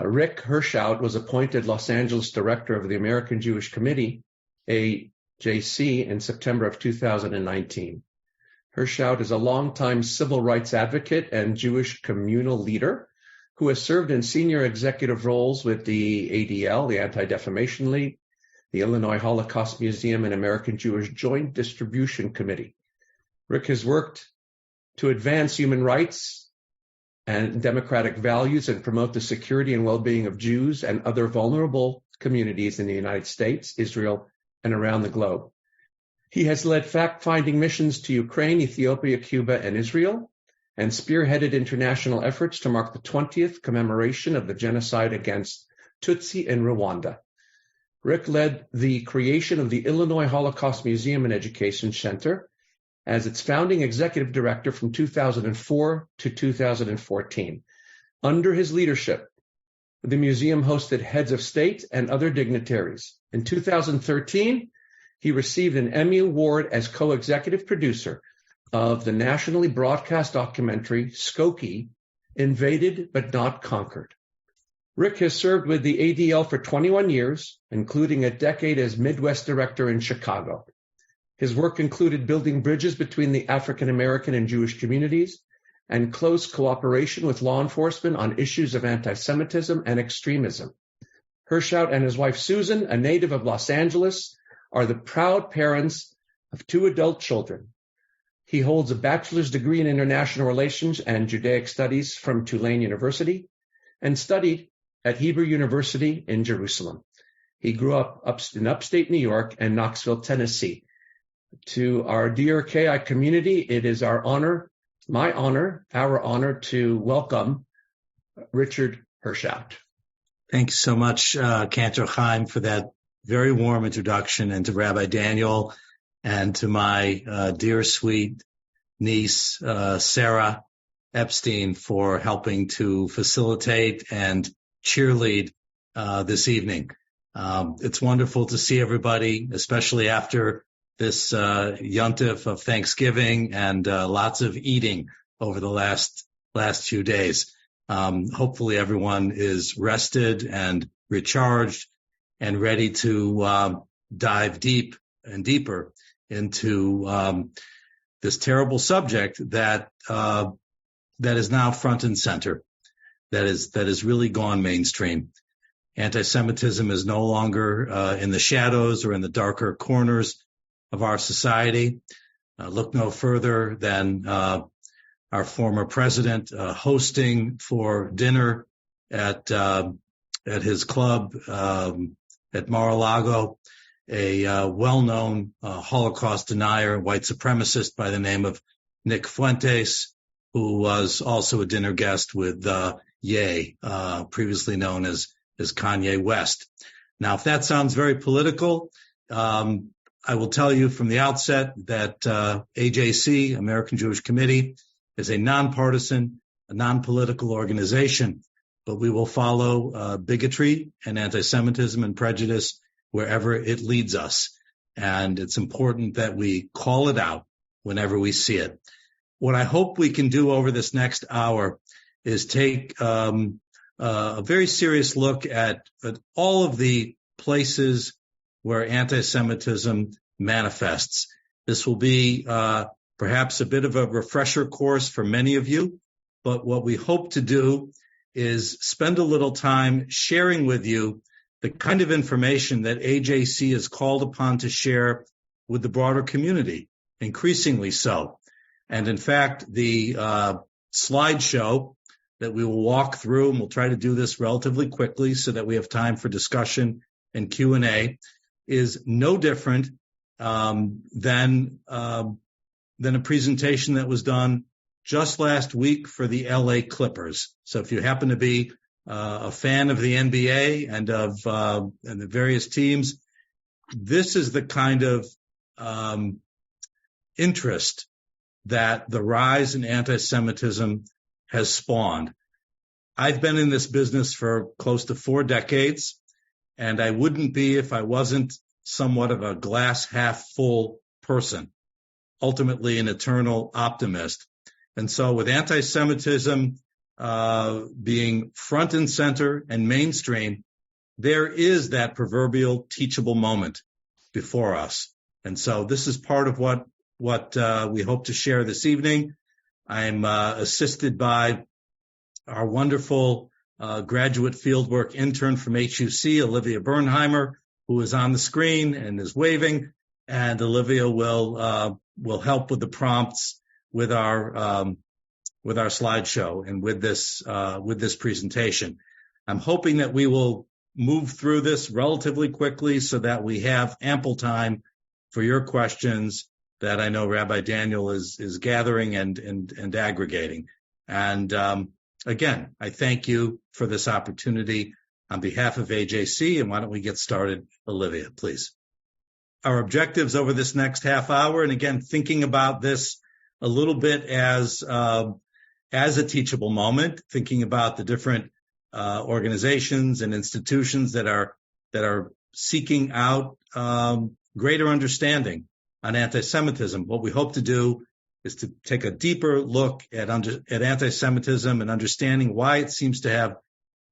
Rick Hirschhaut was appointed Los Angeles director of the American Jewish Committee, AJC, in September of 2019. Hirschhaut is a longtime civil rights advocate and Jewish communal leader who has served in senior executive roles with the ADL, the Anti-Defamation League, the Illinois Holocaust Museum, and American Jewish Joint Distribution Committee. Rick has worked to advance human rights and democratic values and promote the security and well-being of Jews and other vulnerable communities in the United States, Israel, and around the globe. He has led fact-finding missions to Ukraine, Ethiopia, Cuba, and Israel, and spearheaded international efforts to mark the 20th commemoration of the genocide against Tutsi in Rwanda. Rick led the creation of the Illinois Holocaust Museum and Education Center as its founding executive director from 2004 to 2014. Under his leadership, the museum hosted heads of state and other dignitaries. In 2013, he received an Emmy Award as co-executive producer of the nationally broadcast documentary Skokie, Invaded but Not Conquered. Rick has served with the ADL for 21 years, including a decade as Midwest director in Chicago. His work included building bridges between the African American and Jewish communities and close cooperation with law enforcement on issues of anti-Semitism and extremism. Hirschhaut and his wife Susan, a native of Los Angeles, are the proud parents of 2 adult children. He holds a bachelor's degree in international relations and Judaic studies from Tulane University and studied at Hebrew University in Jerusalem. He grew up in upstate New York and Knoxville, Tennessee. To our dear KI community, it is our honor to welcome Richard Hirschhaut. Thank you so much, Cantor Chayim, for that very warm introduction, and to Rabbi Daniel, and to my dear sweet niece, Sarah Epstein, for helping to facilitate and cheerlead this evening. It's wonderful to see everybody, especially after this yontif of Thanksgiving and lots of eating over the last few days. Hopefully everyone is rested and recharged and ready to dive deep and deeper into this terrible subject that is now front and center, that is really gone mainstream. Anti-Semitism is no longer in the shadows or in the darker corners of our society. Look no further than our former president hosting for dinner at his club at Mar-a-Lago a well-known Holocaust denier, white supremacist by the name of Nick Fuentes, who was also a dinner guest with Ye, previously known as Kanye West. Now, if that sounds very political, I will tell you from the outset that AJC, American Jewish Committee, is a nonpartisan, a non-political organization, but we will follow bigotry and anti-Semitism and prejudice wherever it leads us. And it's important that we call it out whenever we see it. What I hope we can do over this next hour is take a very serious look at all of the places where anti-Semitism manifests. This will be perhaps a bit of a refresher course for many of you, but what we hope to do is spend a little time sharing with you the kind of information that AJC is called upon to share with the broader community, increasingly so. And in fact, the slideshow that we will walk through, and we'll try to do this relatively quickly so that we have time for discussion and Q&A, is no different than a presentation that was done just last week for the LA Clippers. So if you happen to be a fan of the NBA and of and the various teams, this is the kind of interest that the rise in anti-Semitism has spawned. I've been in this business for close to 4 decades, and I wouldn't be if I wasn't somewhat of a glass half full person, ultimately an eternal optimist. And so with anti-Semitism being front and center and mainstream, there is that proverbial teachable moment before us. And so this is part of what we hope to share this evening. I'm assisted by our wonderful graduate fieldwork intern from HUC, Olivia Bernheimer, who is on the screen and is waving. And Olivia will help with the prompts with our slideshow and with this presentation. I'm hoping that we will move through this relatively quickly so that we have ample time for your questions that I know Rabbi Daniel is gathering and aggregating. And again, I thank you for this opportunity on behalf of AJC. And why don't we get started? Olivia, please. Our objectives over this next half hour, and again, thinking about this a little bit as a teachable moment, thinking about the different organizations and institutions that are seeking out greater understanding on anti-Semitism. What we hope to do is to take a deeper look at anti-Semitism and understanding why it seems to have,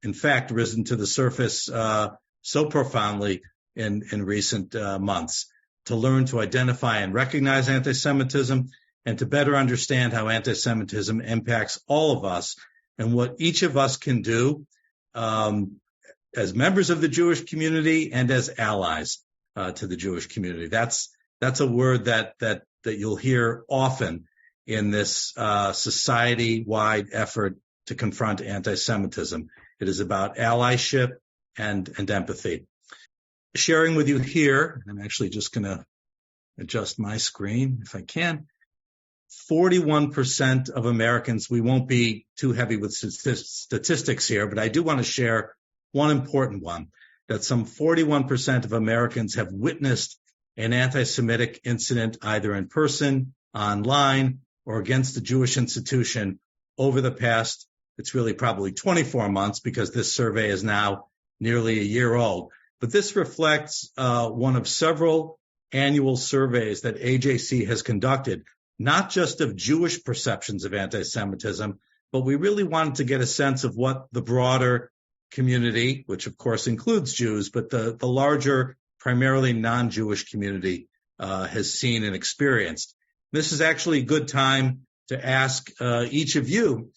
in fact, risen to the surface so profoundly in recent months, to learn to identify and recognize anti-Semitism, and to better understand how anti-Semitism impacts all of us and what each of us can do as members of the Jewish community and as allies to the Jewish community. That's a word that you'll hear often in this society-wide effort to confront anti-Semitism. It is about allyship and empathy. Sharing with you here, I'm actually just going to adjust my screen if I can. 41% of Americans, we won't be too heavy with statistics here, but I do want to share one important one, that some 41% of Americans have witnessed an anti-Semitic incident either in person, online, or against a Jewish institution over the past, it's really probably 24 months because this survey is now nearly a year old. But this reflects one of several annual surveys that AJC has conducted, not just of Jewish perceptions of anti-Semitism, but we really wanted to get a sense of what the broader community, which of course includes Jews, but the larger, primarily non-Jewish community has seen and experienced. This is actually a good time to ask each of you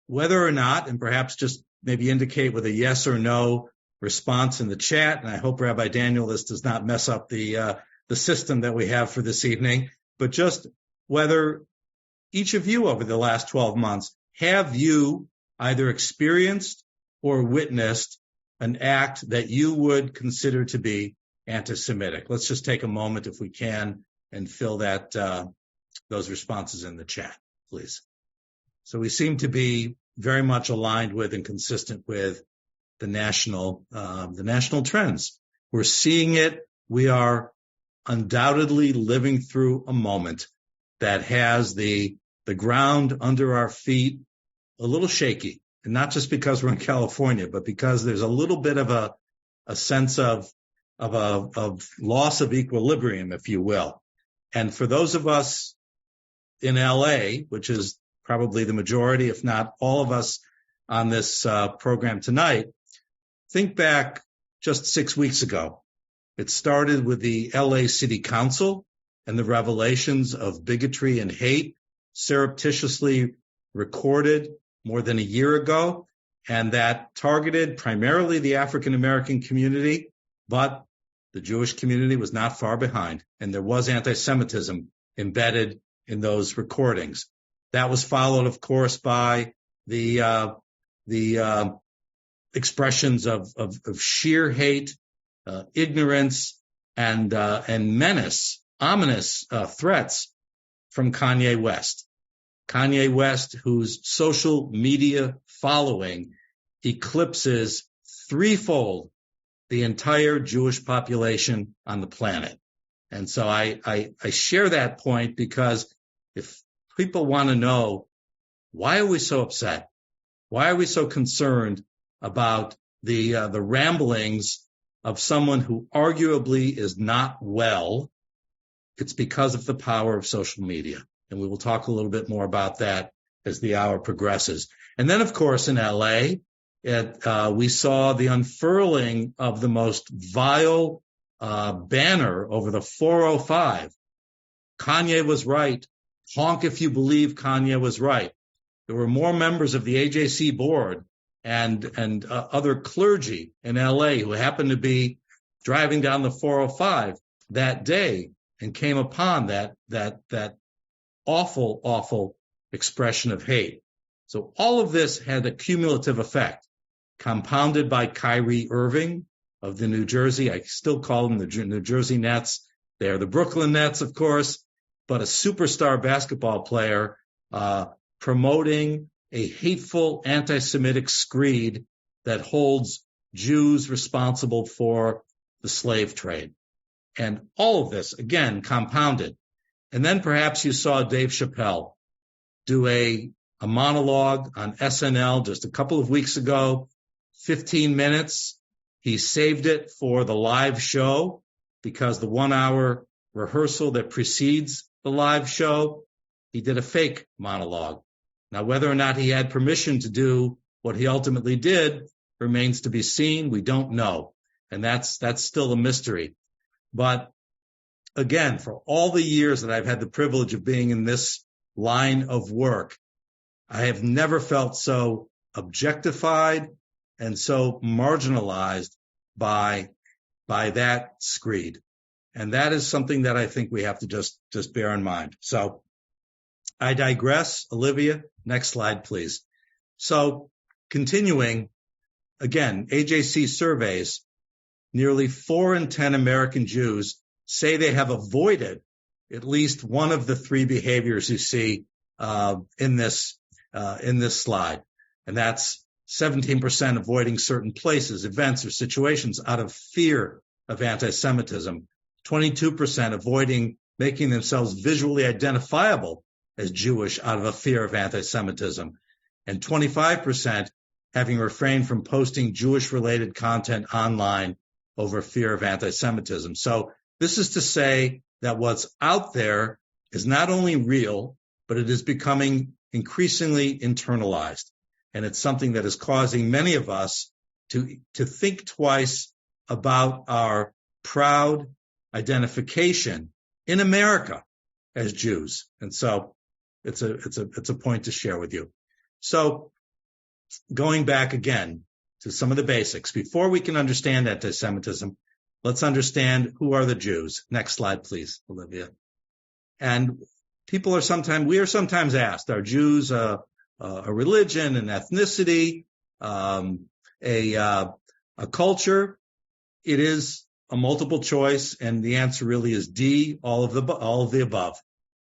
whether or not, and perhaps just maybe indicate with a yes or no response in the chat, and I hope, Rabbi Daniel, this does not mess up the system that we have for this evening, but just whether each of you over the last 12 months, have you either experienced or witnessed an act that you would consider to be anti-Semitic? Let's just take a moment, if we can, and fill that those responses in the chat, please. So we seem to be very much aligned with and consistent with the national trends. We're seeing it. We are undoubtedly living through a moment that has the ground under our feet a little shaky, and not just because we're in California, but because there's a little bit of a sense of loss of equilibrium, if you will. And for those of us in LA, which is probably the majority, if not all of us on this program tonight, think back just 6 weeks ago. It started with the LA City Council and the revelations of bigotry and hate surreptitiously recorded more than a year ago, and that targeted primarily the African American community, but the Jewish community was not far behind, and there was anti-Semitism embedded in those recordings. That was followed, of course, by the expressions of sheer hate, ignorance, and menace, ominous threats from Kanye West. Kanye West, whose social media following eclipses threefold the entire Jewish population on the planet. And so I share that point because if people want to know, why are we so upset? Why are we so concerned about the ramblings of someone who arguably is not well? It's because of the power of social media. And we will talk a little bit more about that as the hour progresses. And then, of course, in LA, we saw the unfurling of the most vile banner over the 405. Kanye was right. Honk if you believe Kanye was right. There were more members of the AJC board and other clergy in LA who happened to be driving down the 405 that day and came upon that awful, awful expression of hate. So all of this had a cumulative effect, compounded by Kyrie Irving of the New Jersey. I still call them the New Jersey Nets. They're the Brooklyn Nets, of course, but a superstar basketball player promoting a hateful anti-Semitic screed that holds Jews responsible for the slave trade. And all of this, again, compounded. And then perhaps you saw Dave Chappelle do a monologue on SNL just a couple of weeks ago, 15 minutes. He saved it for the live show because the 1 hour rehearsal that precedes the live show, he did a fake monologue. Now, whether or not he had permission to do what he ultimately did remains to be seen. We don't know. And that's still a mystery. But again, for all the years that I've had the privilege of being in this line of work, I have never felt so objectified and so marginalized by that screed. And that is something that I think we have to just bear in mind. So I digress. Olivia, next slide, please. So continuing, again, AJC surveys, nearly 4 in 10 American Jews say they have avoided at least one of the 3 behaviors you see in this slide. And that's 17% avoiding certain places, events, or situations out of fear of anti-Semitism, 22% avoiding making themselves visually identifiable as Jewish out of a fear of anti-Semitism, and 25% having refrained from posting Jewish-related content online over fear of anti-Semitism. So this is to say that what's out there is not only real, but it is becoming increasingly internalized. And it's something that is causing many of us to think twice about our proud identification in America as Jews. And so it's a point to share with you. So going back again to some of the basics, before we can understand anti-Semitism, let's understand who are the Jews. Next slide, please, Olivia. And we are sometimes asked, are Jews a religion, an ethnicity, a culture? It is a multiple choice, and the answer really is D, all of the above.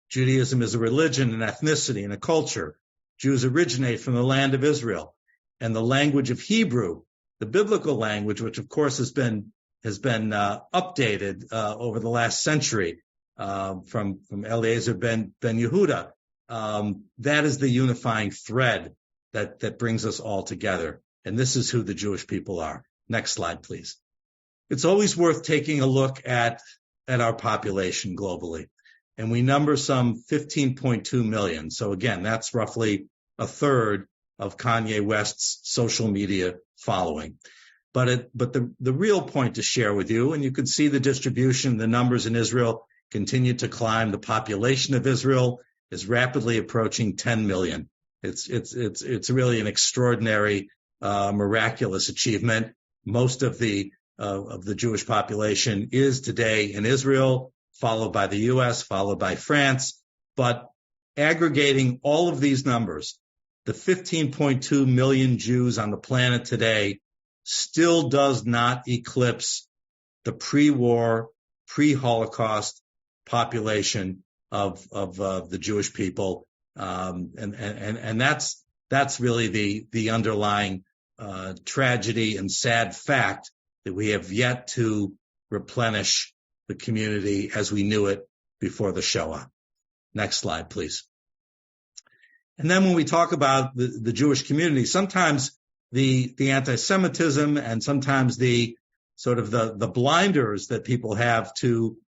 Judaism is a religion, an ethnicity, and a culture. Jews originate from the land of Israel, and the language of Hebrew, the biblical language, which of course has been updated over the last century from Eliezer ben Yehuda. That is the unifying thread that brings us all together, and this is who the Jewish people are. Next slide, please. It's always worth taking a look at our population globally. And we number some 15.2 million. So again, that's roughly a third of Kanye West's social media following. But the real point to share with you, and you can see the distribution, the numbers in Israel continue to climb. The population of Israel is rapidly approaching 10 million. It's really an extraordinary, miraculous achievement. Most of the Jewish population is today in Israel, followed by the U.S., followed by France. But aggregating all of these numbers, the 15.2 million Jews on the planet today still does not eclipse the pre-war, pre-Holocaust population of the Jewish people. And that's really the underlying tragedy and sad fact that we have yet to replenish the community as we knew it before the Shoah. Next slide, please. And then when we talk about the Jewish community, sometimes the anti-Semitism and sometimes the sort of the blinders that people have to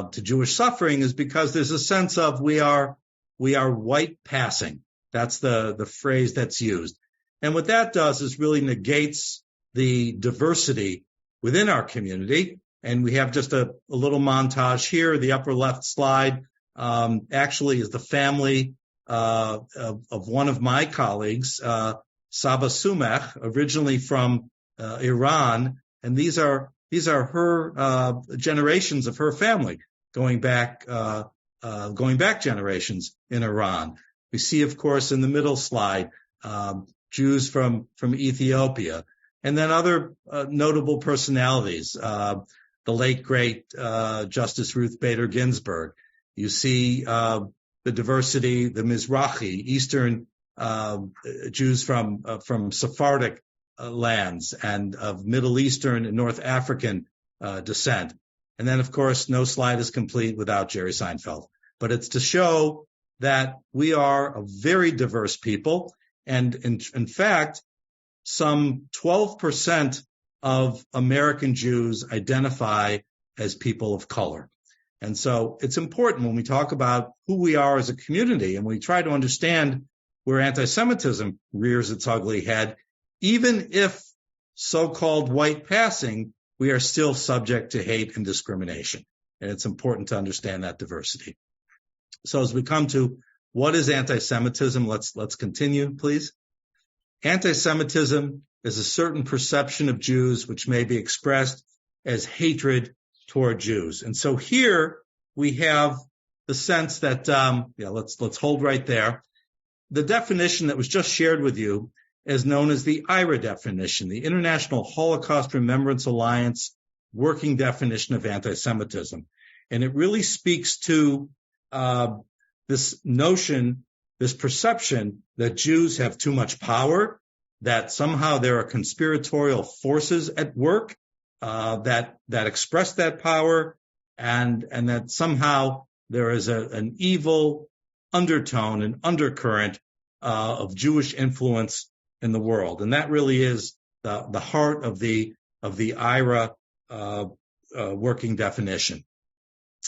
Jewish suffering is because there's a sense of we are white passing. That's the phrase that's used. And what that does is really negates the diversity within our community. And we have just a little montage here. The upper left slide actually is the family of one of my colleagues, Saba Sumech, originally from Iran. And these are her generations of her family going back generations in Iran. We see, of course, in the middle slide, Jews from Ethiopia, and then other notable personalities, the late great Justice Ruth Bader Ginsburg. You see the diversity, the Mizrahi, Eastern Jews from Sephardic lands and of Middle Eastern and North African descent. And then, of course, no slide is complete without Jerry Seinfeld. But it's to show that we are a very diverse people. And in fact, some 12% of American Jews identify as people of color. And so it's important when we talk about who we are as a community and we try to understand where anti-Semitism rears its ugly head, even if so-called white passing, we are still subject to hate and discrimination. And it's important to understand that diversity. So as we come to what is anti-Semitism, let's continue, please. Anti-Semitism is a certain perception of Jews which may be expressed as hatred toward Jews. And so here we have the sense that, let's hold right there. The definition that was just shared with you is known as the IRA definition, the International Holocaust Remembrance Alliance working definition of anti-Semitism. And it really speaks to this notion, this perception that Jews have too much power, that somehow there are conspiratorial forces at work that express that power, and that somehow there is an evil undertone, an undercurrent of Jewish influence in the world. And that really is the heart of the IRA working definition.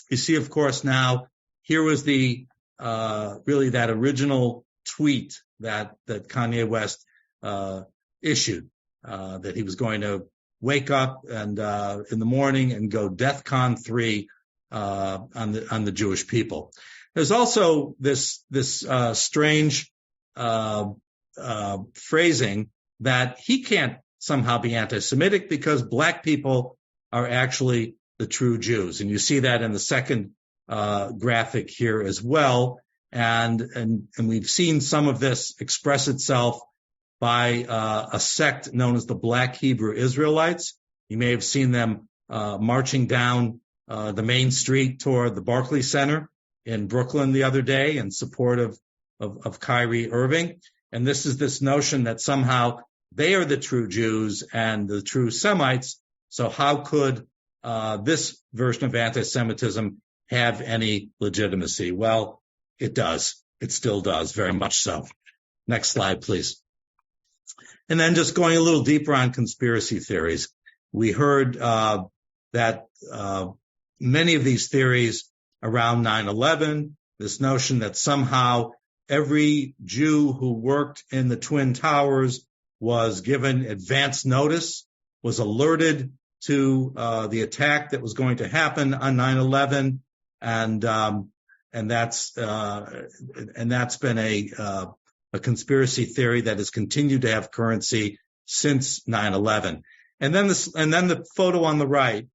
You see, of course, now here was the really that original tweet that Kanye West issued, that he was going to wake up and in the morning and go DEFCON 3 on the Jewish people. There's also this strange phrasing that he can't somehow be anti-Semitic because black people are actually the true Jews. And you see that in the second graphic here as well. And we've seen some of this express itself by a sect known as the Black Hebrew Israelites. You may have seen them marching down the main street toward the Barclays Center in Brooklyn the other day in support of Kyrie Irving. And this is this notion that somehow they are the true Jews and the true Semites. So how could this version of anti-Semitism have any legitimacy? Well, it does. It still does, very much so. Next slide, please. And then just going a little deeper on conspiracy theories. We heard that many of these theories around 9/11, this notion that somehow every Jew who worked in the Twin Towers was given advance notice, was alerted to the attack that was going to happen on 9/11, and that's been a conspiracy theory that has continued to have currency since 9/11. And then the photo on the right,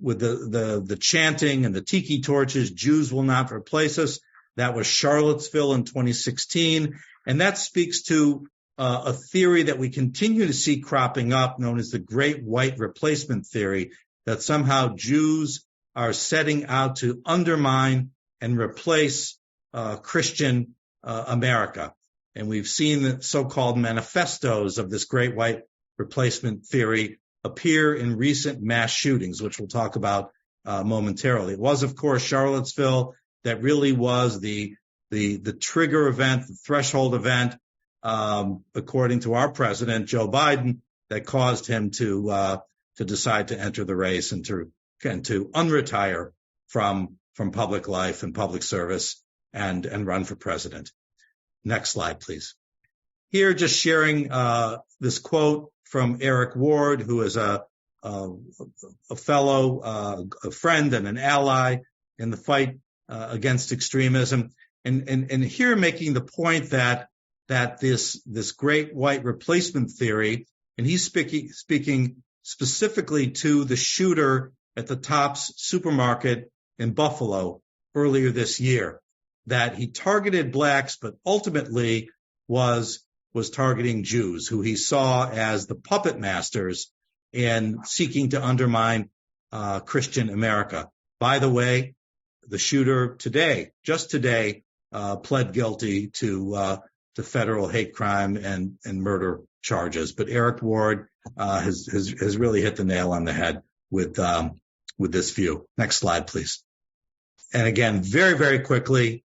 with the chanting and the tiki torches, Jews will not replace us. That was Charlottesville in 2016. And that speaks to a theory that we continue to see cropping up known as the Great White Replacement Theory, that somehow Jews are setting out to undermine and replace Christian America. And we've seen the so-called manifestos of this Great White Replacement Theory appear in recent mass shootings, which we'll talk about momentarily. It was, of course, Charlottesville that really was the trigger event, the threshold event, according to our president, Joe Biden, that caused him to decide to enter the race and to unretire from public life and public service and run for president. Next slide, please. Here, just sharing this quote from Eric Ward, who is a fellow, a friend and an ally in the fight against extremism. And here making the point that this great white replacement theory, and he's speaking specifically to the shooter at the Tops supermarket in Buffalo earlier this year, that he targeted blacks, but ultimately was targeting Jews, who he saw as the puppet masters in seeking to undermine Christian America. By the way, the shooter just today, pled guilty to federal hate crime and murder charges. But Eric Ward has really hit the nail on the head with this view. Next slide, please. And again, very, very quickly,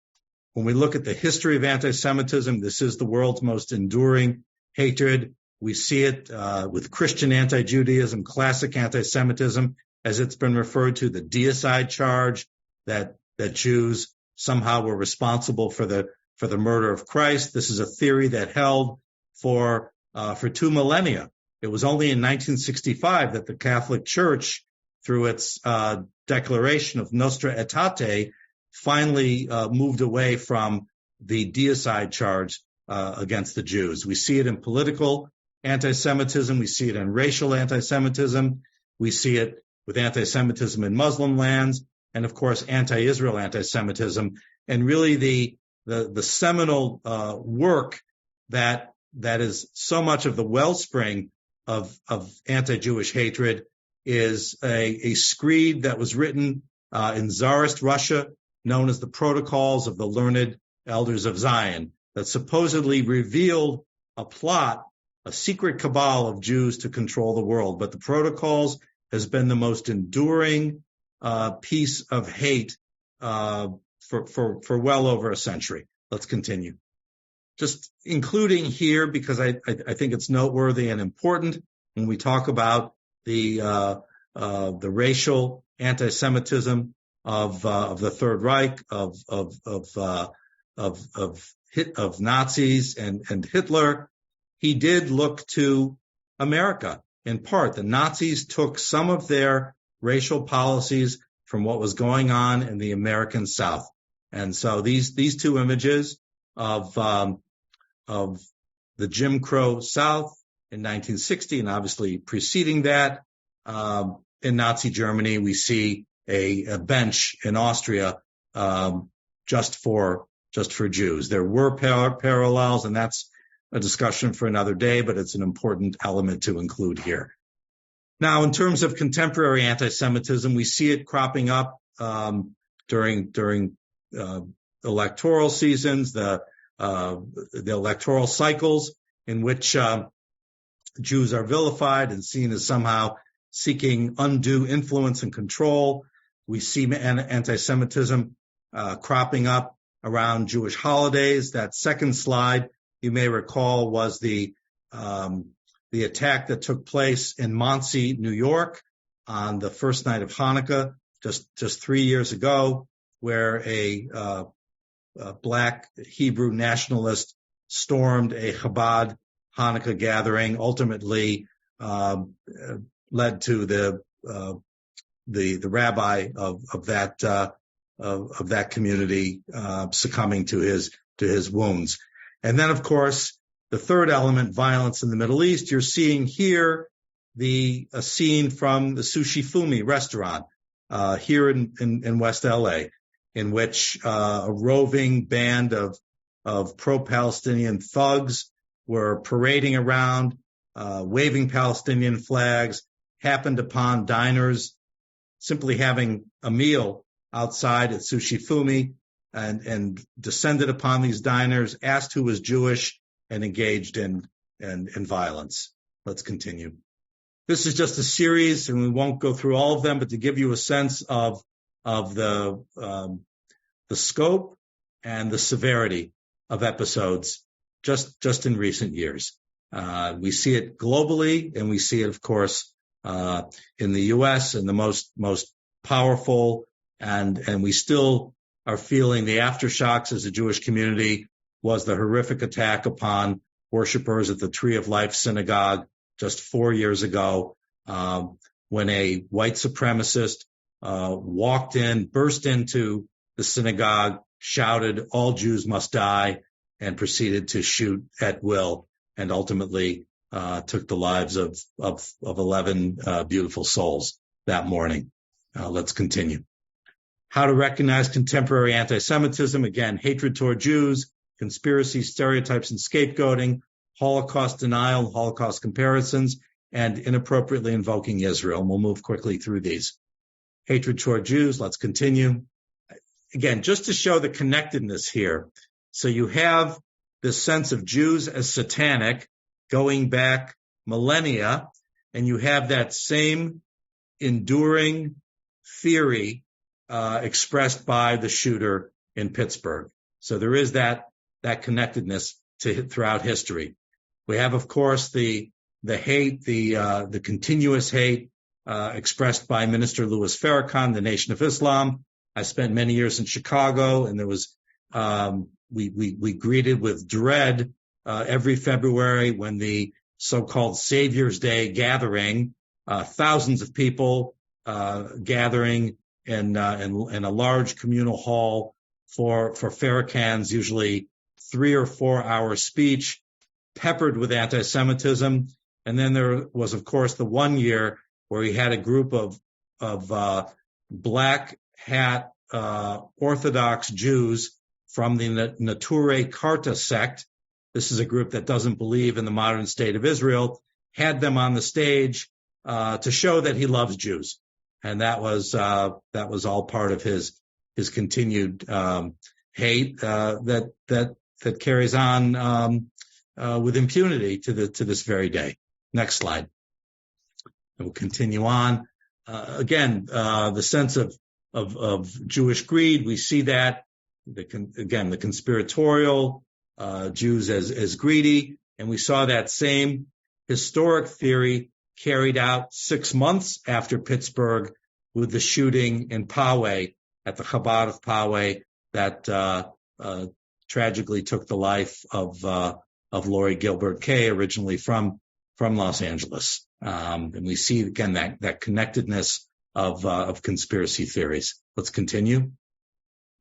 when we look at the history of anti-Semitism, this is the world's most enduring hatred. We see it with Christian anti-Judaism, classic anti-Semitism, as it's been referred to, the deicide charge that Jews somehow were responsible for the murder of Christ. This is a theory that held for 2 millennia. It was only in 1965 that the Catholic Church, through its declaration of Nostra Aetate, finally moved away from the deicide charge against the Jews. We see it in political anti-Semitism. We see it in racial anti-Semitism. We see it with anti-Semitism in Muslim lands, and of course, anti-Israel anti-Semitism. And really the seminal work that is so much of the wellspring of anti-Jewish hatred is a screed that was written in Tsarist Russia, known as the Protocols of the Learned Elders of Zion, that supposedly revealed a plot, a secret cabal of Jews to control the world. But the Protocols has been the most enduring piece of hate for well over a century. Let's continue. Just including here, because I think it's noteworthy and important when we talk about the racial anti-Semitism of the Third Reich, of Nazis and Hitler. He did look to America in part. The Nazis took some of their racial policies from what was going on in the American South. And so these two images of the Jim Crow South in 1960, and obviously preceding that, in Nazi Germany, we see a bench in Austria just for Jews. There were parallels, and that's a discussion for another day, but it's an important element to include here. Now, in terms of contemporary anti-Semitism, we see it cropping up during electoral seasons, the electoral cycles in which Jews are vilified and seen as somehow seeking undue influence and control. We see anti-Semitism cropping up around Jewish holidays. That second slide, you may recall, was the attack that took place in Monsey, New York, on the first night of Hanukkah, just 3 years ago, where a black Hebrew nationalist stormed a Chabad Hanukkah gathering, ultimately led to the rabbi of that community succumbing to his wounds. And then, of course, the third element, violence in the Middle East. You're seeing here a scene from the Sushi Fumi restaurant here in West LA, in which a roving band of pro-Palestinian thugs were parading around, waving Palestinian flags, happened upon diners simply having a meal outside at Sushi Fumi, and descended upon these diners, asked who was Jewish, and engaged in violence. Let's continue. This is just a series, and we won't go through all of them, but to give you a sense of the scope and the severity of episodes just in recent years. We see it globally, and we see it, of course, in the U.S. and the most powerful, and we still are feeling the aftershocks as a Jewish community, was the horrific attack upon worshipers at the Tree of Life synagogue just 4 years ago, when a white supremacist burst into the synagogue, shouted, "All Jews must die," and proceeded to shoot at will, and ultimately took the lives of 11 beautiful souls that morning. Let's continue. How to recognize contemporary anti-Semitism. Again, hatred toward Jews, conspiracy, stereotypes, and scapegoating, Holocaust denial, Holocaust comparisons, and inappropriately invoking Israel. And we'll move quickly through these. Hatred toward Jews. Let's continue. Again, just to show the connectedness here. So you have this sense of Jews as satanic going back millennia, and you have that same enduring theory expressed by the shooter in Pittsburgh. So there is that connectedness throughout history. We have, of course, the hate, the continuous hate expressed by Minister Louis Farrakhan, the Nation of Islam. I spent many years in Chicago, and there was we greeted with dread every February when the so-called Savior's Day gathering, thousands of people gathering in a large communal hall for Farrakhan's usually 3 or 4 hour speech, peppered with anti-Semitism. And then there was, of course, the 1 year where he had a group of black hat Orthodox Jews from the Nature Karta sect. This is a group that doesn't believe in the modern state of Israel. Had them on the stage to show that he loves Jews, and that was all part of his continued hate that carries on with impunity to this very day. Next slide. And we'll continue on. Again, the sense of Jewish greed. We see that the conspiratorial Jews as greedy, and we saw that same historic theory carried out 6 months after Pittsburgh with the shooting in Poway at the Chabad of Poway that tragically took the life of Lori Gilbert Kay, originally from Los Angeles. And we see again that connectedness of conspiracy theories. Let's continue.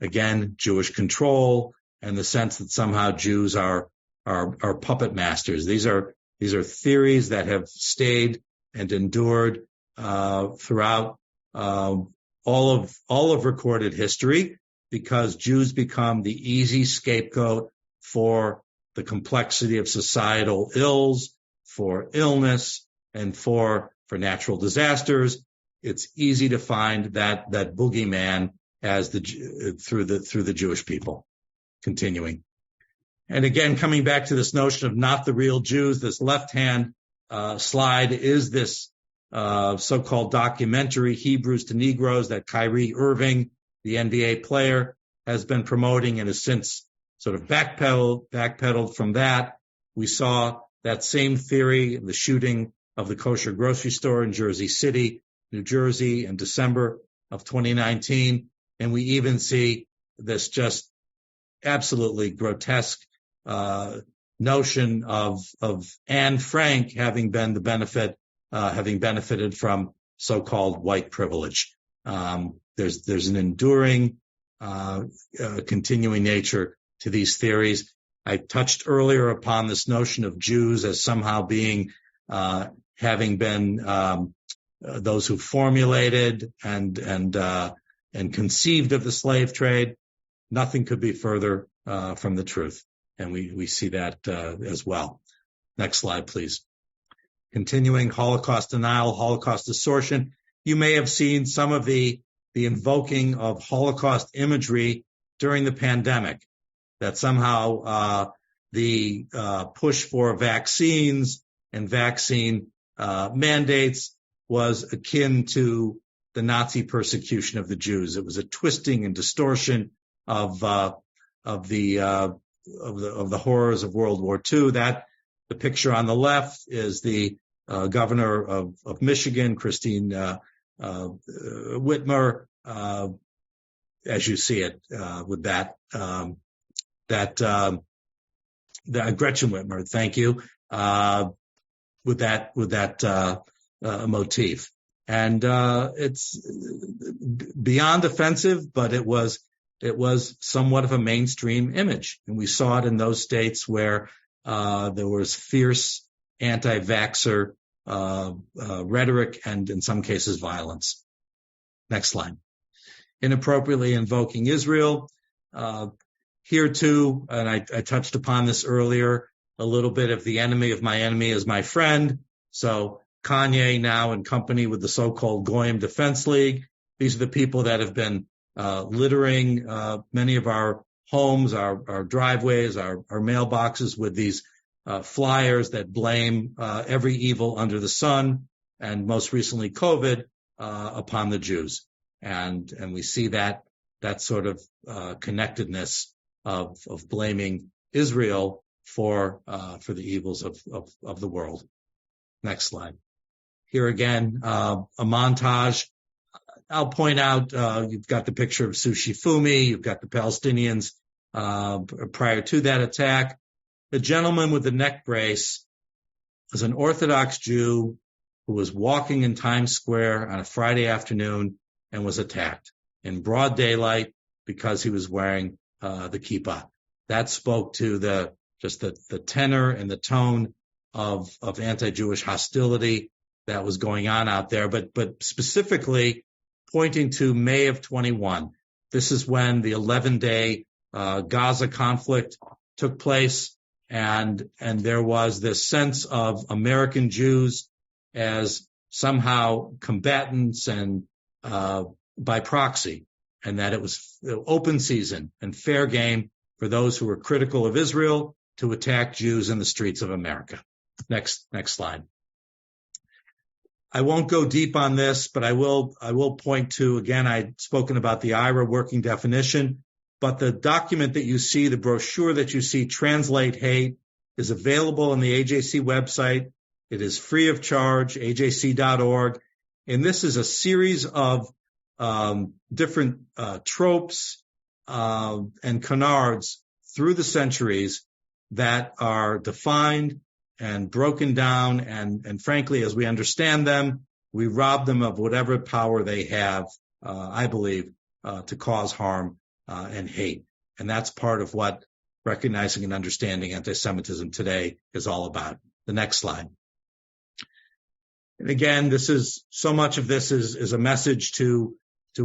Again, Jewish control and the sense that somehow Jews are puppet masters. These are theories that have stayed and endured throughout all of recorded history, because Jews become the easy scapegoat for the complexity of societal ills, for illness, and for natural disasters. It's easy to find that boogeyman as through the Jewish people. Continuing. And again, coming back to this notion of not the real Jews, this left-hand slide is this so-called documentary, Hebrews to Negroes, that Kyrie Irving, the NBA player, has been promoting and has since sort of backpedaled from that. We saw that same theory, the shooting of the kosher grocery store in Jersey City, New Jersey, in December of 2019. And we even see this just absolutely grotesque notion of Anne Frank having benefited from so-called white privilege. There's an enduring, continuing nature to these theories. I touched earlier upon this notion of Jews as somehow being, having been those who formulated and conceived of the slave trade. Nothing could be further from the truth, and we see that as well. Next slide, please. Continuing, Holocaust denial, Holocaust distortion. You may have seen some of the invoking of Holocaust imagery during the pandemic, that somehow the push for vaccines and vaccine mandates was akin to the Nazi persecution of the Jews. It was a twisting and distortion of the horrors of World War II. That the picture on the left is the governor of Michigan, Christine Whitmer, as you see it, with that Gretchen Whitmer, thank you, with that motif. And it's beyond offensive, but it was somewhat of a mainstream image. And we saw it in those states where there was fierce anti-vaxxer rhetoric and, in some cases, violence. Next slide. Inappropriately invoking Israel. Here, too, and I touched upon this earlier, a little bit of the enemy of my enemy is my friend. So Kanye now in company with the so-called Goyim Defense League. These are the people that have been littering many of our homes, our driveways, our mailboxes with these flyers that blame every evil under the sun, and most recently COVID, upon the Jews. And we see that sort of connectedness of blaming Israel for the evils of the world. Next slide. Here again, a montage. I'll point out, you've got the picture of Sushi Fumi, you've got the Palestinians prior to that attack. The gentleman with the neck brace was an Orthodox Jew who was walking in Times Square on a Friday afternoon and was attacked in broad daylight because he was wearing the kippah. That spoke to the tenor and the tone of anti-Jewish hostility that was going on out there, but specifically pointing to May of 21. This is when the 11-day Gaza conflict took place, and there was this sense of American Jews as somehow combatants and by proxy, and that it was open season and fair game for those who were critical of Israel to attack Jews in the streets of America. Next slide. I won't go deep on this, but I will point to, again, I'd spoken about the IRA working definition, but the document that you see, the brochure that you see, Translate Hate, is available on the AJC website. It is free of charge, ajc.org. And this is a series of different tropes and canards through the centuries that are defined and broken down, and frankly, as we understand them, we rob them of whatever power they have, I believe, to cause harm and hate. And that's part of what recognizing and understanding anti-Semitism today is all about. The next slide. And again, so much of this is a message to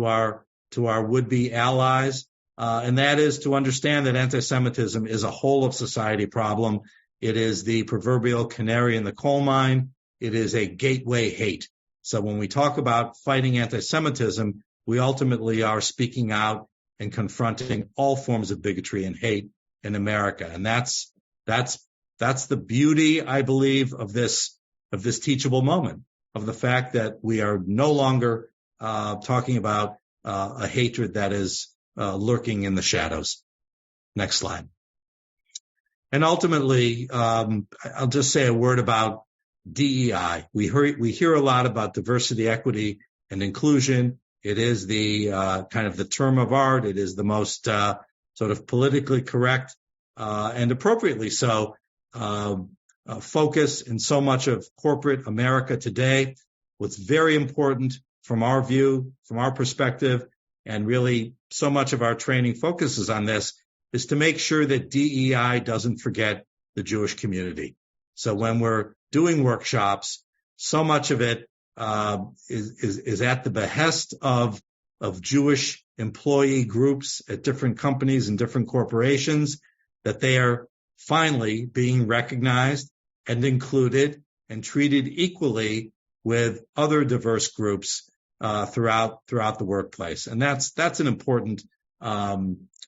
our would-be allies, and that is to understand that anti-Semitism is a whole of society problem. It is the proverbial canary in the coal mine. It is a gateway hate. So when we talk about fighting anti-Semitism, we ultimately are speaking out and confronting all forms of bigotry and hate in America. And that's the beauty, I believe, of this teachable moment, of the fact that we are no longer talking about a hatred that is lurking in the shadows. Next slide. And ultimately, I'll just say a word about DEI. We hear a lot about diversity, equity, and inclusion. It is the kind of the term of art. It is the most sort of politically correct and appropriately so focus in so much of corporate America today. What's very important from our view, from our perspective, and really so much of our training focuses on this, is to make sure that DEI doesn't forget the Jewish community. So when we're doing workshops, so much of it is at the behest of Jewish employee groups at different companies and different corporations, that they are finally being recognized and included and treated equally with other diverse groups throughout the workplace. And that's an important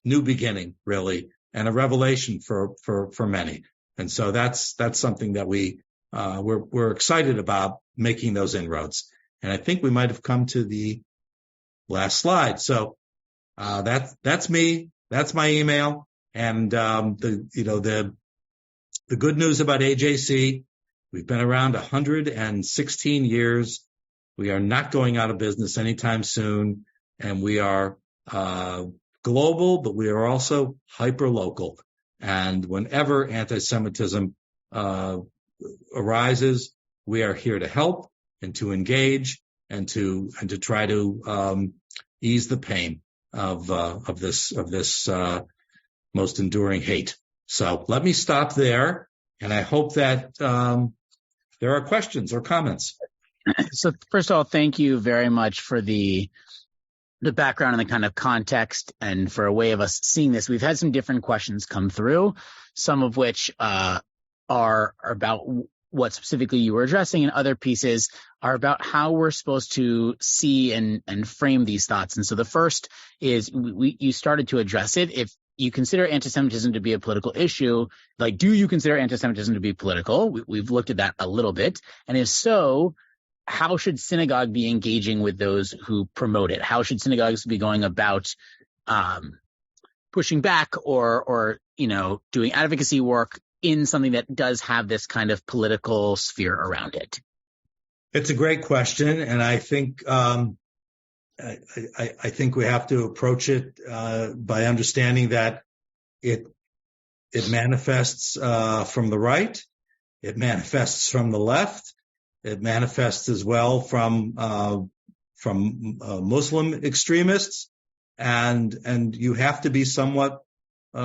new beginning, really, and a revelation for many. And so that's something that we're excited about, making those inroads. And I think we might have come to the last slide. So that's me. That's my email. And the good news about AJC, we've been around 116 years. We are not going out of business anytime soon, and we are global, but we are also hyper local. And whenever anti-Semitism arises, we are here to help and to engage and to try to ease the pain of this most enduring hate. So let me stop there, and I hope that there are questions or comments. So first of all, thank you very much for the background and the kind of context and for a way of us seeing this. We've had some different questions come through, some of which are about what specifically you were addressing, and other pieces are about how we're supposed to see and frame these thoughts. And so the first is you started to address it. If you consider anti-Semitism to be a political issue, like, do you consider anti-Semitism to be political? We've looked at that a little bit. And if so, how should synagogue be engaging with those who promote it? How should synagogues be going about pushing back or doing advocacy work in something that does have this kind of political sphere around it? It's a great question, and I think I think we have to approach it by understanding that it manifests from the right, it manifests from the left, it manifests as well from Muslim extremists, and you have to be somewhat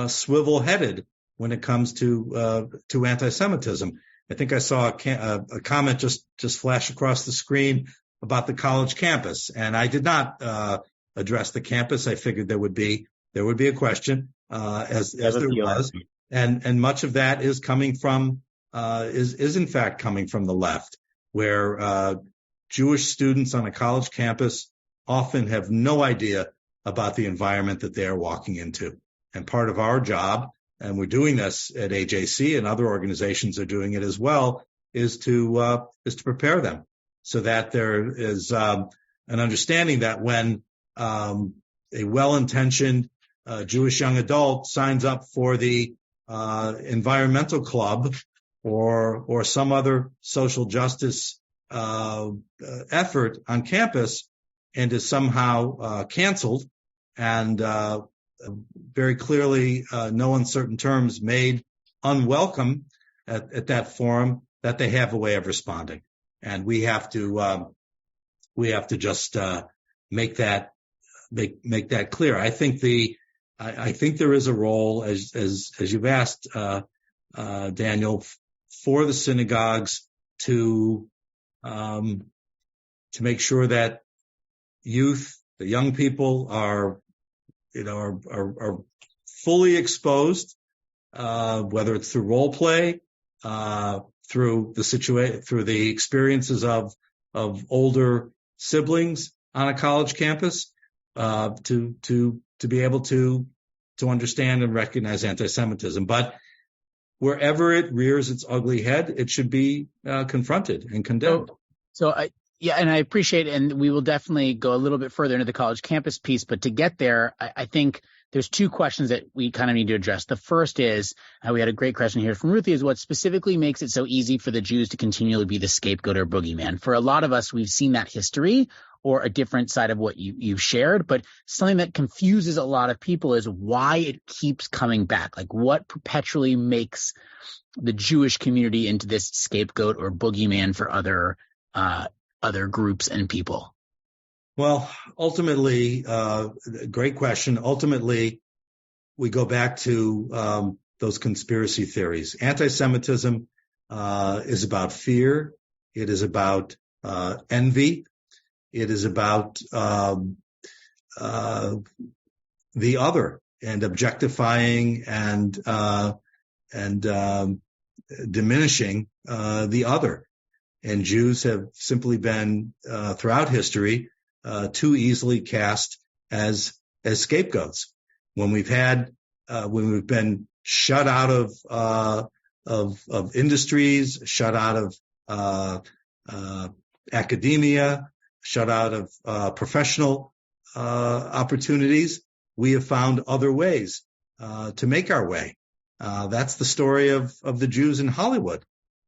swivel-headed when it comes to anti-Semitism. I think I saw a comment just flash across the screen about the college campus, and I did not address the campus. I figured there would be a question, as there was, and much of that is coming from is in fact coming from the left, where Jewish students on a college campus often have no idea about the environment that they are walking into. And part of our job, and we're doing this at AJC and other organizations are doing it as well, is to prepare them so that there is an understanding that when a well-intentioned Jewish young adult signs up for the environmental club or some other social justice effort on campus and is somehow canceled and very clearly, no uncertain terms, made unwelcome at that forum, that they have a way of responding, and we have to just make that clear. I think there is a role, as you've asked, Daniel, for the synagogues to make sure that youth, the young people, are fully exposed, whether it's through role play, through the experiences of older siblings on a college campus, to be able to understand and recognize anti-Semitism. But wherever it rears its ugly head, it should be confronted and condemned. And I appreciate it, and we will definitely go a little bit further into the college campus piece. But to get there, I think there's two questions that we kind of need to address. The first is, we had a great question here from Ruthie, is what specifically makes it so easy for the Jews to continually be the scapegoat or boogeyman? For a lot of us, we've seen that history or a different side of what you've shared, but something that confuses a lot of people is why it keeps coming back. Like, what perpetually makes the Jewish community into this scapegoat or boogeyman for other groups and people? Well, ultimately, great question. Ultimately, we go back to those conspiracy theories. Anti-Semitism is about fear. It is about envy. It is about the other and objectifying and diminishing the other. And Jews have simply been, throughout history, too easily cast as scapegoats. When we've been shut out of industries, shut out of academia, shut out of professional opportunities, we have found other ways to make our way. That's the story of the Jews in Hollywood.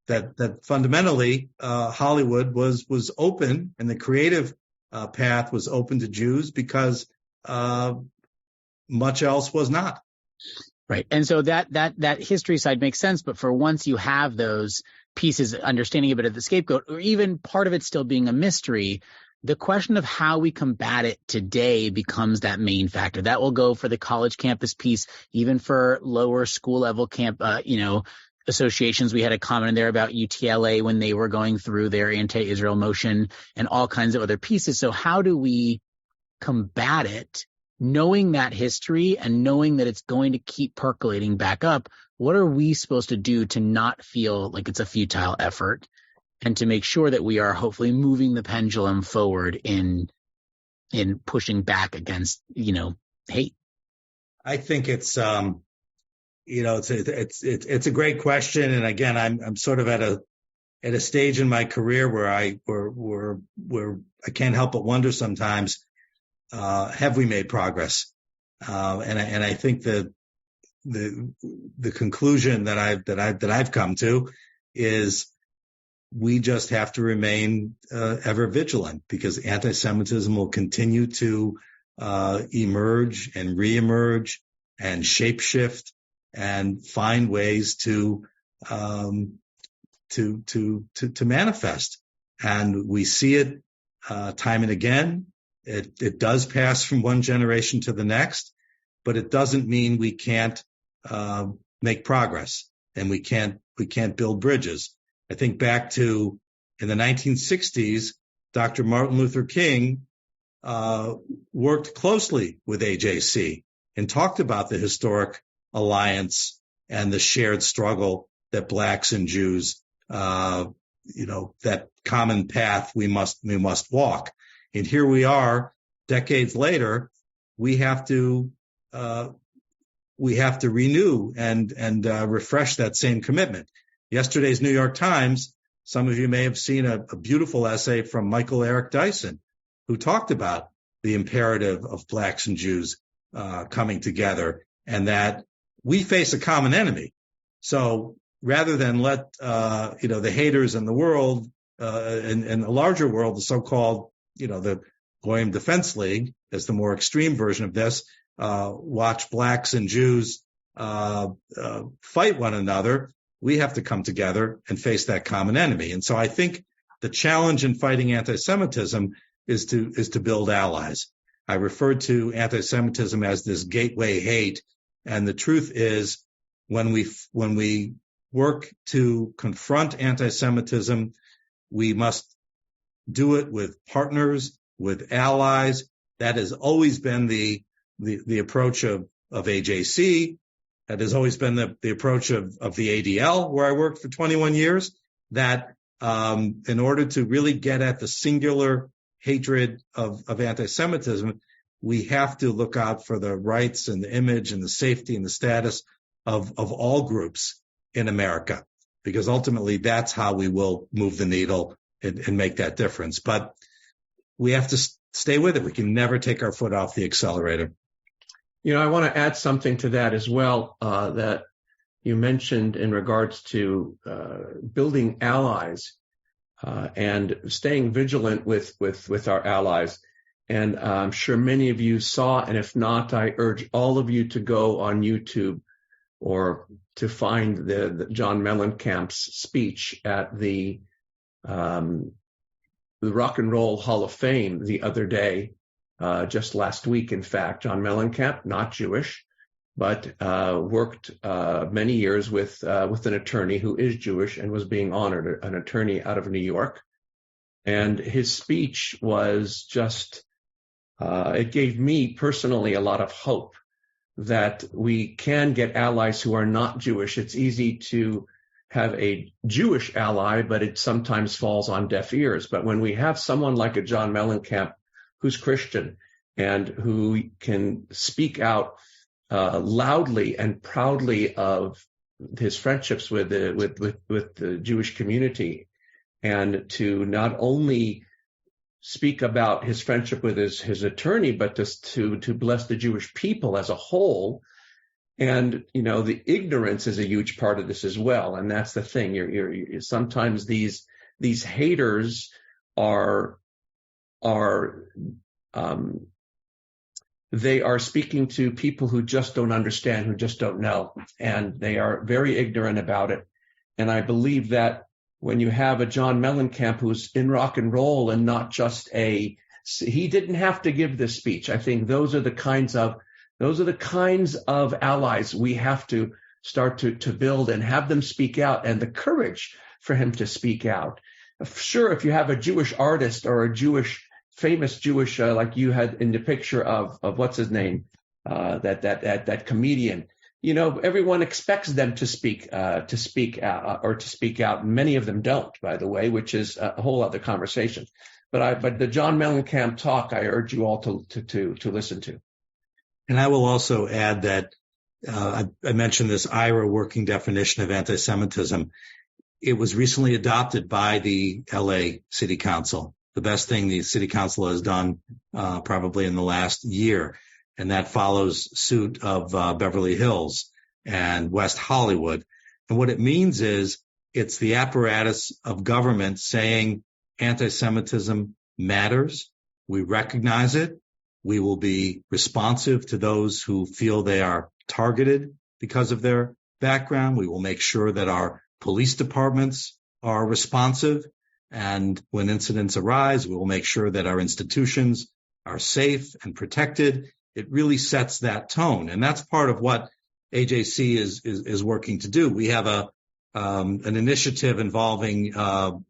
That fundamentally Hollywood was open, and the creative path was open to Jews because much else was not. Right. And so that history side makes sense. But for once you have those pieces, understanding a bit of the scapegoat, or even part of it still being a mystery, the question of how we combat it today becomes that main factor. That will go for the college campus piece, even for lower school level associations. We had a comment in there about UTLA when they were going through their anti-Israel motion and all kinds of other pieces. So how do we combat it, knowing that history and knowing that it's going to keep percolating back up? What are we supposed to do to not feel like it's a futile effort, and to make sure that we are hopefully moving the pendulum forward in pushing back against, hate? I think it's it's a great question, and again, I'm sort of at a stage in my career where I can't help but wonder sometimes, have we made progress? And I think the conclusion that I've come to is we just have to remain ever vigilant, because anti-Semitism will continue to emerge and reemerge and shapeshift and find ways to manifest. And we see it time and again. It does pass from one generation to the next, but it doesn't mean we can't make progress and we can't build bridges. I think back to in the 1960s, Dr. Martin Luther King worked closely with AJC and talked about the historic alliance and the shared struggle that blacks and Jews, that common path we must walk. And here we are, decades later. We have to renew and refresh that same commitment. Yesterday's New York Times, some of you may have seen a beautiful essay from Michael Eric Dyson, who talked about the imperative of blacks and Jews coming together, and that we face a common enemy. So rather than let the haters in the world, in the larger world, the so-called the Goyim Defense League, as the more extreme version of this, watch blacks and Jews fight one another, we have to come together and face that common enemy. And so I think the challenge in fighting anti-Semitism is to build allies. I referred to anti-Semitism as this gateway hate, and the truth is, when we work to confront anti-Semitism, we must do it with partners, with allies. That has always been the approach of AJC. That has always been the approach of the ADL, where I worked for 21 years, that in order to really get at the singular hatred of anti-Semitism, we have to look out for the rights and the image and the safety and the status of all groups in America, because ultimately that's how we will move the needle and make that difference. But we have to stay with it. We can never take our foot off the accelerator. I want to add something to that as well, that you mentioned in regards to building allies and staying vigilant with our allies. And I'm sure many of you saw, and if not, I urge all of you to go on YouTube or to find the John Mellencamp's speech at the Rock and Roll Hall of Fame the other day, just last week, in fact. John Mellencamp, not Jewish, but worked many years with an attorney who is Jewish and was being honored, an attorney out of New York. And his speech was just, it gave me personally a lot of hope that we can get allies who are not Jewish. It's easy to have a Jewish ally, but it sometimes falls on deaf ears. But when we have someone like a John Mellencamp who's Christian and who can speak out loudly and proudly of his friendships with the Jewish community, and to not only speak about his friendship with his attorney, but to bless the Jewish people as a whole. And, the ignorance is a huge part of this as well. And that's the thing. You're sometimes these haters are they are speaking to people who just don't understand, who just don't know, and they are very ignorant about it. And I believe that when you have a John Mellencamp who's in rock and roll and not just he didn't have to give this speech. I think those are the kinds of allies we have to start to build and have them speak out, and the courage for him to speak out. Sure, if you have a Jewish artist or a famous Jewish, like you had in the picture of what's his name, that comedian, everyone expects them to speak out. Many of them don't, by the way, which is a whole other conversation. But the John Mellencamp talk, I urge you all to listen to. And I will also add that I mentioned this IRA working definition of anti-Semitism. It was recently adopted by the LA City Council, the best thing the City Council has done probably in the last year. And that follows suit of Beverly Hills and West Hollywood. And what it means is it's the apparatus of government saying anti-Semitism matters. We recognize it. We will be responsive to those who feel they are targeted because of their background. We will make sure that our police departments are responsive. And when incidents arise, we will make sure that our institutions are safe and protected. It really sets that tone. And that's part of what AJC is working to do. We have an initiative involving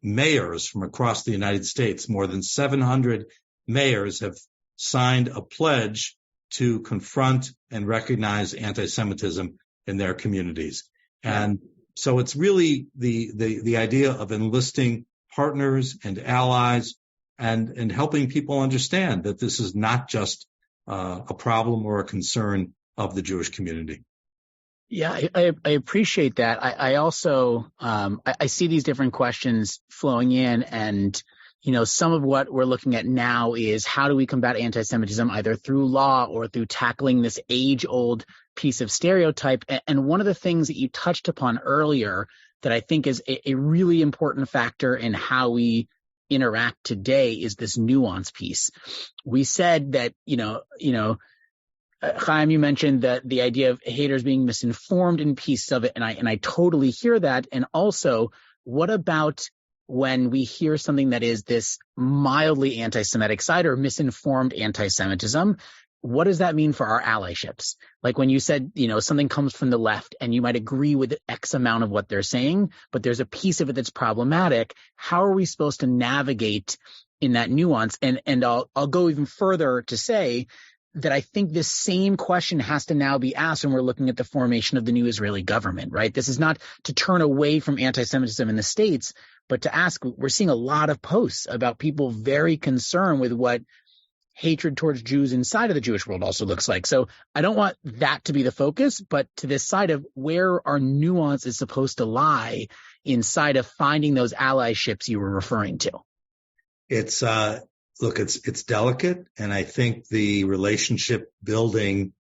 mayors from across the United States. More than 700 mayors have signed a pledge to confront and recognize anti-Semitism in their communities. And so it's really the idea of enlisting partners and allies and helping people understand that this is not just a problem or a concern of the Jewish community. Yeah, I appreciate that. I also I see these different questions flowing in, and some of what we're looking at now is how do we combat anti-Semitism either through law or through tackling this age-old piece of stereotype. And one of the things that you touched upon earlier that I think is a really important factor in how we interact today is this nuance piece. We said that, Chaim, you mentioned that the idea of haters being misinformed in pieces of it, and I totally hear that. And also, what about when we hear something that is this mildly anti-Semitic side or misinformed anti-Semitism? What does that mean for our allyships? Like when you said, something comes from the left and you might agree with X amount of what they're saying, but there's a piece of it that's problematic. How are we supposed to navigate in that nuance? And I'll go even further to say that I think this same question has to now be asked when we're looking at the formation of the new Israeli government, right? This is not to turn away from anti-Semitism in the States, but to ask, we're seeing a lot of posts about people very concerned with what hatred towards Jews inside of the Jewish world also looks like. So I don't want that to be the focus, but to this side of where our nuance is supposed to lie inside of finding those allyships you were referring to. It's it's delicate, and I think the relationship building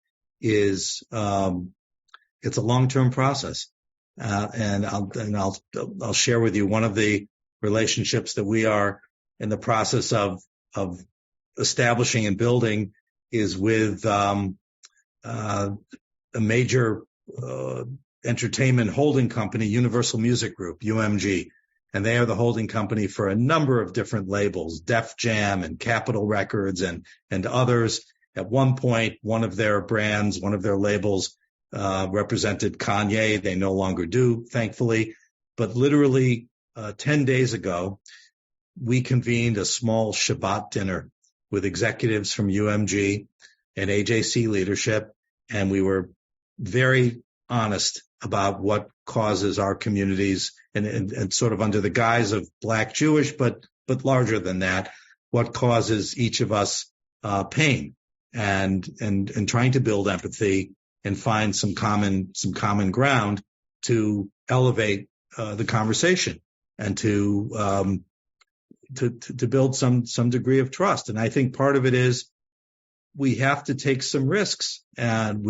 is it's a long-term process. And I'll share with you one of the relationships that we are in the process of establishing and building is with a major entertainment holding company, Universal Music Group, UMG. And they are the holding company for a number of different labels, Def Jam and Capitol Records and others. At one point, one of their labels represented Kanye. They no longer do, thankfully. But literally 10 days ago, we convened a small Shabbat dinner with executives from UMG and AJC leadership, and we were very honest about what causes our communities and sort of under the guise of Black Jewish, but larger than that, what causes each of us pain and trying to build empathy and find some common ground to elevate the conversation and to build some degree of trust. And I think part of it is we have to take some risks and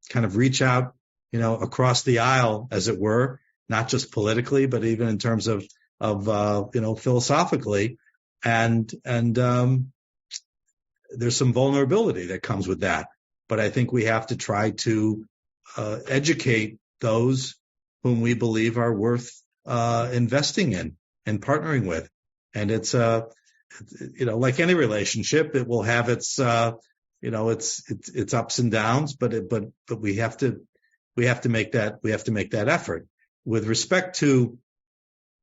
kind of reach out, across the aisle, as it were, not just politically, but even in terms of philosophically, and there's some vulnerability that comes with that. But I think we have to try to educate those whom we believe are worth investing in and partnering with. And it's like any relationship, it will have its its ups and downs, but we have to make that effort. With respect to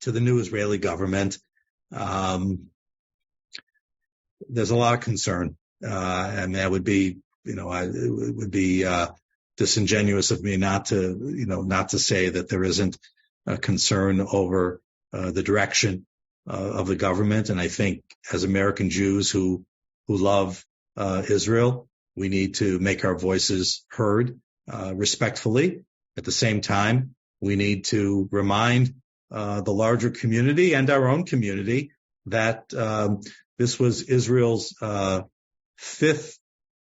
the new Israeli government, there's a lot of concern, and that would be, it would be disingenuous of me not to say that there isn't a concern over the direction of the government. And I think as American Jews who love Israel, we need to make our voices heard respectfully. At the same time, we need to remind the larger community and our own community that this was Israel's fifth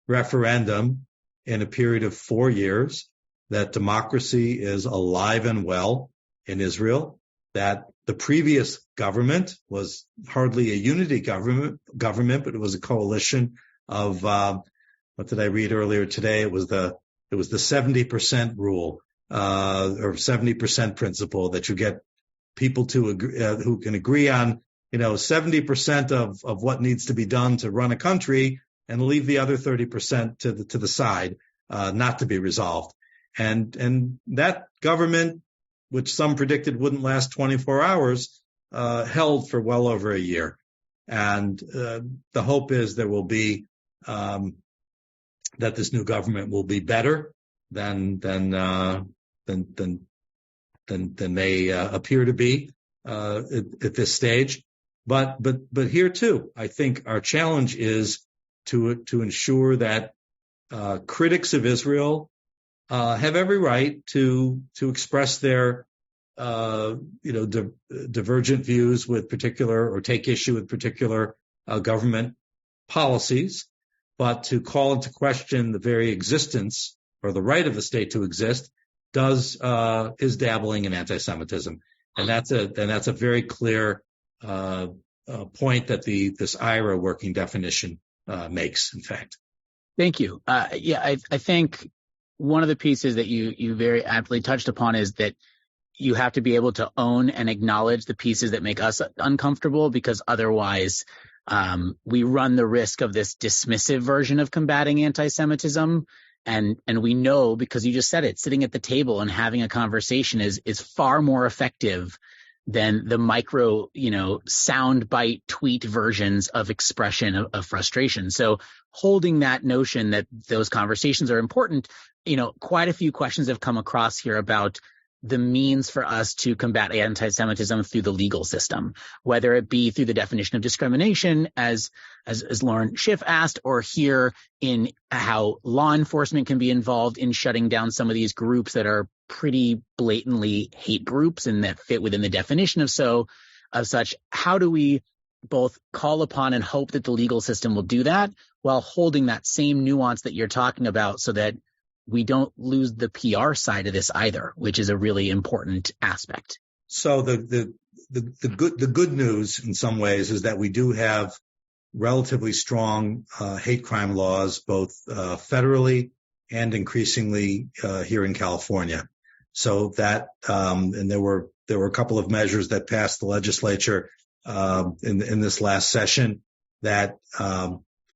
referendum in a period of 4 years, that democracy is alive and well in Israel, that the previous government was hardly a unity government, but it was a coalition of, what did I read earlier today? It was the 70% rule, or 70% principle, that you get people to agree, who can agree on, 70% of what needs to be done to run a country, and leave the other 30% to the side, not to be resolved. And that government, which some predicted wouldn't last 24 hours, held for well over a year. And the hope is there will be that this new government will be better than they appear to be at this stage. But here too, I think our challenge is to ensure that critics of Israel have every right to express their divergent views with particular, or take issue with particular government policies, but to call into question the very existence or the right of the state to exist is dabbling in anti-Semitism, and that's a very clear point that this IRA working definition makes. In fact, thank you. I think one of the pieces that you very aptly touched upon is that you have to be able to own and acknowledge the pieces that make us uncomfortable, because otherwise we run the risk of this dismissive version of combating anti-Semitism. And we know, because you just said it, sitting at the table and having a conversation is far more effective than the micro, soundbite tweet versions of expression of frustration. So holding that notion that those conversations are important, quite a few questions have come across here about the means for us to combat anti-Semitism through the legal system, whether it be through the definition of discrimination, as Lauren Schiff asked, or here in how law enforcement can be involved in shutting down some of these groups that are pretty blatantly hate groups and that fit within the definition of such. How do we both call upon and hope that the legal system will do that while holding that same nuance that you're talking about, so that we don't lose the PR side of this either, which is a really important aspect? So the good news in some ways is that we do have relatively strong hate crime laws, both federally and increasingly here in California. So that and there were a couple of measures that passed the legislature in this last session that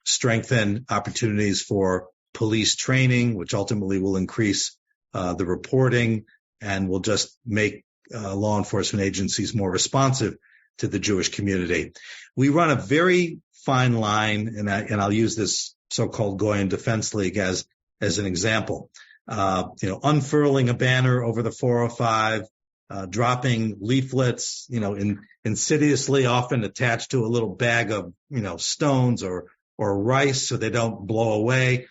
strengthen opportunities for police training, which ultimately will increase the reporting and will just make law enforcement agencies more responsive to the Jewish community. We run a very fine line, and I'll use this so-called Goyen Defense League as an example. Unfurling a banner over the 405, dropping leaflets, insidiously often attached to a little bag of, stones or rice so they don't blow away.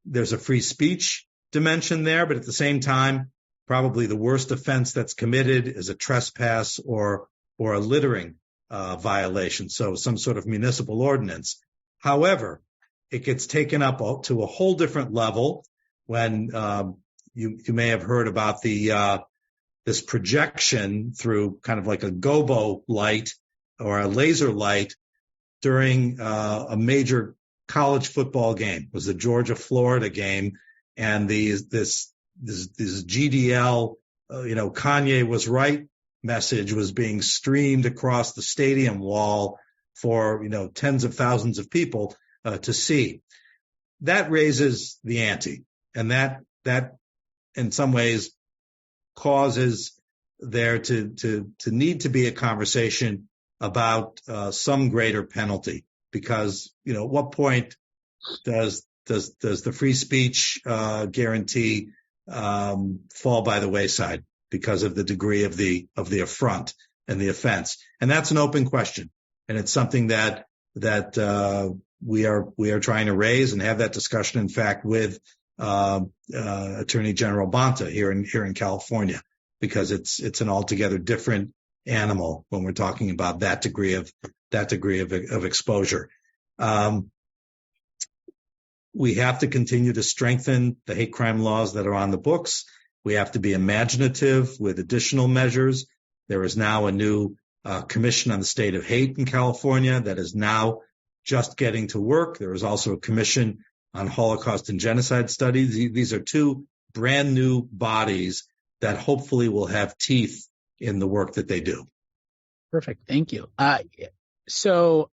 There's a free speech dimension there, but at the same time, probably the worst offense that's committed is a trespass or a littering violation. So some sort of municipal ordinance. However, it gets taken up to a whole different level when you may have heard about this projection through kind of like a gobo light or a laser light during a major college football game. It was the Georgia-Florida game, and this GDL, Kanye was right message was being streamed across the stadium wall for, tens of thousands of people to see. That raises the ante, and that in some ways causes there to need to be a conversation about some greater penalty, because at what point does the free speech guarantee fall by the wayside because of the degree of the affront and the offense? And that's an open question, and it's something that we are trying to raise and have that discussion, in fact, with Attorney General Bonta here in California, because it's an altogether different animal when we're talking about that degree of exposure. We have to continue to strengthen the hate crime laws that are on the books. We have to be imaginative with additional measures. There is now a new commission on the state of hate in California that is now just getting to work. There is also a commission on Holocaust and genocide studies. These are two brand new bodies that hopefully will have teeth in the work that they do. Perfect. Thank you. So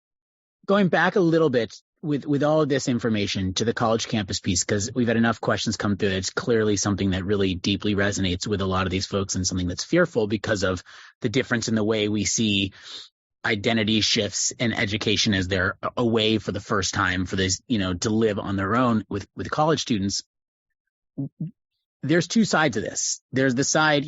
going back a little bit with all of this information to the college campus piece, because we've had enough questions come through. It's clearly something that really deeply resonates with a lot of these folks, and something that's fearful because of the difference in the way we see identity shifts in education as they're a way for the first time for this, to live on their own with college students. There's two sides of this. There's the side,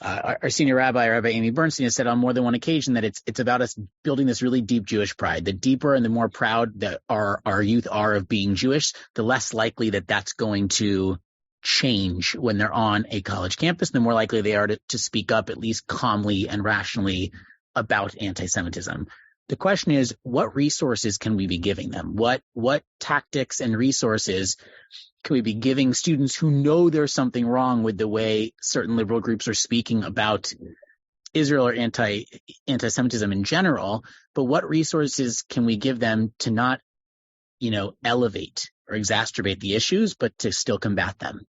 our senior rabbi, Rabbi Amy Bernstein, has said on more than one occasion that it's about us building this really deep Jewish pride. The deeper and the more proud that our youth are of being Jewish, the less likely that that's going to change when they're on a college campus, the more likely they are to speak up, at least calmly and rationally, about anti-Semitism. The question is, what resources can we be giving them? What tactics and resources can we be giving students who know there's something wrong with the way certain liberal groups are speaking about Israel or anti-Semitism in general? But what resources can we give them to not, elevate or exacerbate the issues, but to still combat them?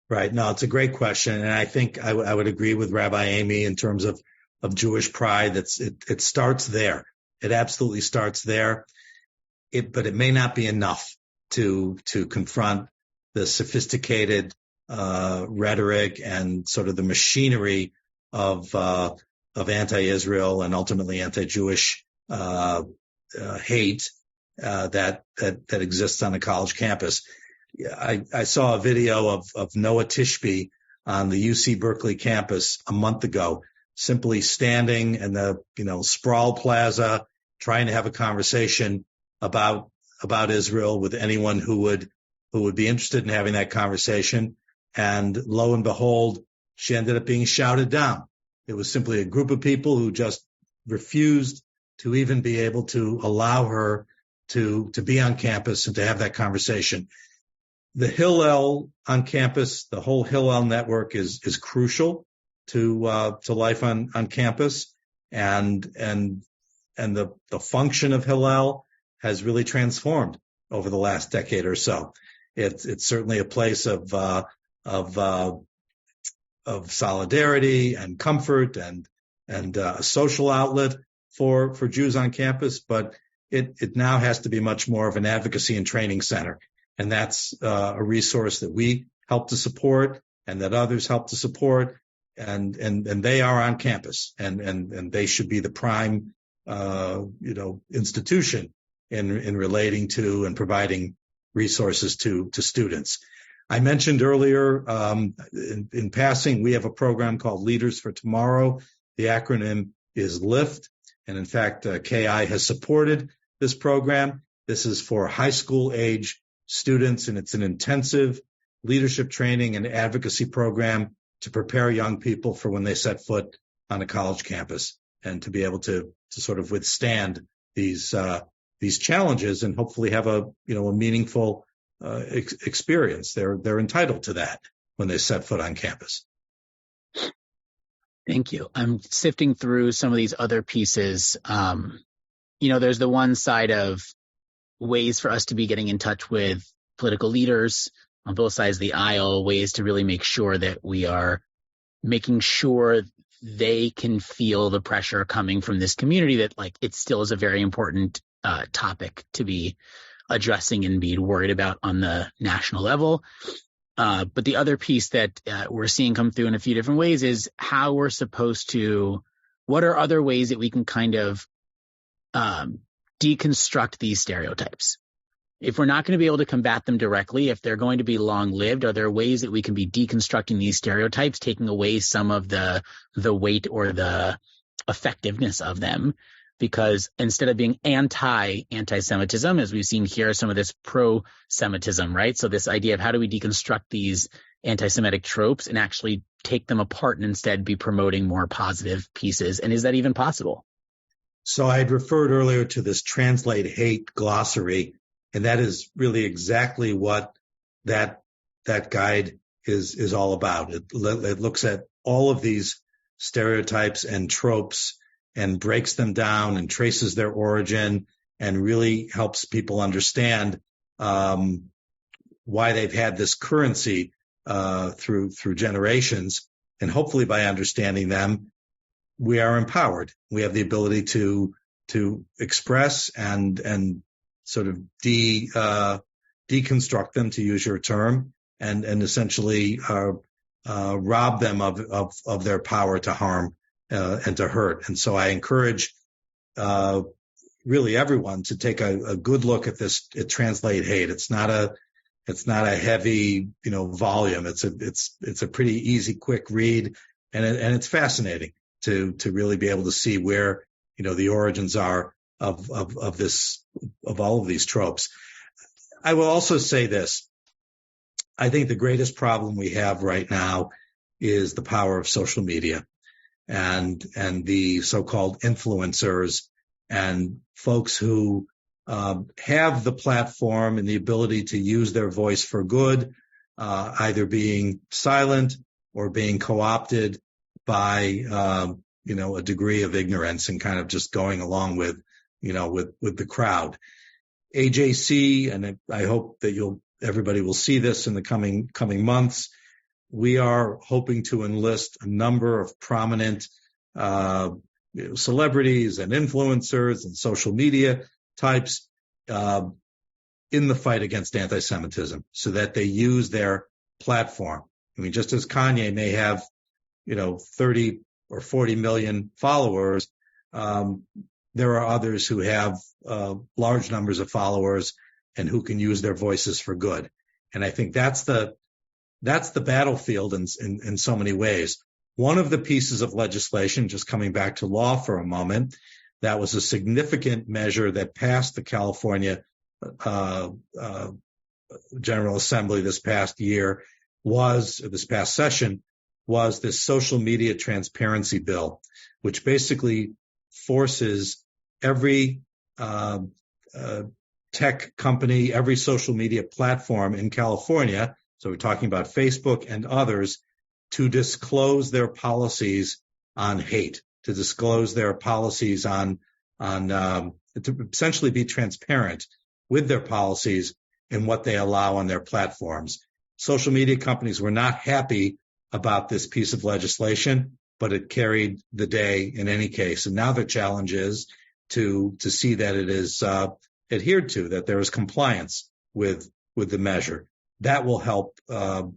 Right. No, it's a great question. And I think I would agree with Rabbi Amy in terms of Jewish pride. It starts there. It absolutely starts there. But it may not be enough to confront the sophisticated rhetoric and sort of the machinery of anti-Israel and ultimately anti-Jewish hate that exists on a college campus. I saw a video of Noah Tishby on the UC Berkeley campus a month ago, simply standing in the Sprawl Plaza, trying to have a conversation about Israel with anyone who would be interested in having that conversation. And lo and behold, she ended up being shouted down. It was simply a group of people who just refused to even be able to allow her to be on campus and to have that conversation. The Hillel on campus, the whole Hillel network is crucial to life on campus, and the function of Hillel has really transformed over the last decade or so. It's certainly a place of solidarity and comfort and a social outlet for Jews on campus, but it now has to be much more of an advocacy and training center. And that's a resource that we help to support and that others help to support. And they are on campus, and they should be the prime, institution in relating to and providing resources to students. I mentioned earlier, in passing, we have a program called Leaders for Tomorrow. The acronym is LIFT. And in fact, KI has supported this program. This is for high school age students, and it's an intensive leadership training and advocacy program to prepare young people for when they set foot on a college campus and to be able to sort of withstand these challenges and hopefully have a meaningful experience. They're entitled to that when they set foot on campus. Thank you. I'm sifting through some of these other pieces. there's the one side of ways for us to be getting in touch with political leaders on both sides of the aisle, ways to really make sure that we are making sure they can feel the pressure coming from this community, that like it still is a very important topic to be addressing and be worried about on the national level. But the other piece that we're seeing come through in a few different ways is how we're supposed to, what are other ways that we can kind of deconstruct these stereotypes? If we're not going to be able to combat them directly, if they're going to be long-lived, are there ways that we can be deconstructing these stereotypes, taking away some of the weight or the effectiveness of them? Because instead of being anti-Semitism, as we've seen here, some of this pro-Semitism, right? So this idea of how do we deconstruct these anti-Semitic tropes and actually take them apart and instead be promoting more positive pieces? And is that even possible? So I had referred earlier to this Translate Hate glossary, and that is really exactly what that guide is all about. It looks at all of these stereotypes and tropes and breaks them down and traces their origin and really helps people understand why they've had this currency through generations. And hopefully by understanding them, we are empowered. We have the ability to express and sort of deconstruct them, to use your term, and essentially rob them of their power to harm and to hurt. And so I encourage really everyone to take a good look at this. Translate Hate. It's not a heavy volume. It's a pretty easy, quick read, and it's fascinating to really be able to see where the origins are of all of these tropes. I will also say this. I think the greatest problem we have right now is the power of social media and the so-called influencers and folks who have the platform and the ability to use their voice for good, either being silent or being co-opted by a degree of ignorance and kind of just going along with the crowd. AJC, and I hope that everybody will see this in the coming months. We are hoping to enlist a number of prominent celebrities and influencers and social media types in the fight against anti-Semitism, so that they use their platform. I mean, just as Kanye may have 30 or 40 million followers, there are others who have large numbers of followers and who can use their voices for good. And I think that's the battlefield in so many ways. One of the pieces of legislation, just coming back to law for a moment, that was a significant measure that passed the California General Assembly this past session, was this social media transparency bill, which basically forces every tech company, every social media platform in California, so we're talking about Facebook and others, to disclose their policies on hate, to disclose their policies to essentially be transparent with their policies and what they allow on their platforms. Social media companies were not happy about this piece of legislation, but it carried the day in any case. And now the challenge is to see that it is adhered to, that there is compliance with the measure. That will help go